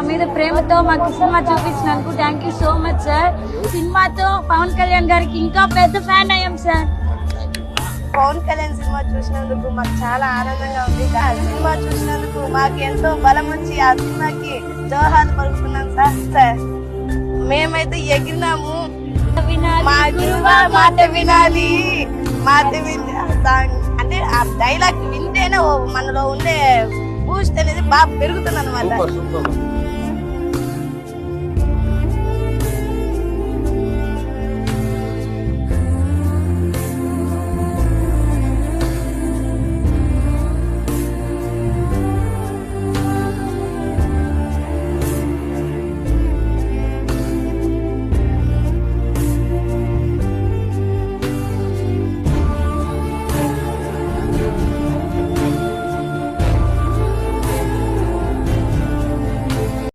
మీద ప్రేమతో మాకు సినిమా చూపించినందుకు thank you so much sir. సినిమాతో పవన్ కళ్యాణ్ గారికి ఇంకా పెద్ద ఫ్యాన్ అయ్యాం సార్. పవన్ కళ్యాణ్ సినిమా చూసినందుకు మాకు చాలా ఆనందంగా ఉంది. ఆ సినిమా చూసినందుకు మాకు ఎంతో బలం వచ్చి ఆ సినిమాకి జోహార్ పలుకుతున్నాం సార్. మేమైతే ఎగిరినాము. మాట వినాలి సాంగ్ అంటే ఆ డైలాగ్ వింటేనే మనలో ఉండే బూస్ట్ అనేది బాగా పెరుగుతుంది అన్నమాట.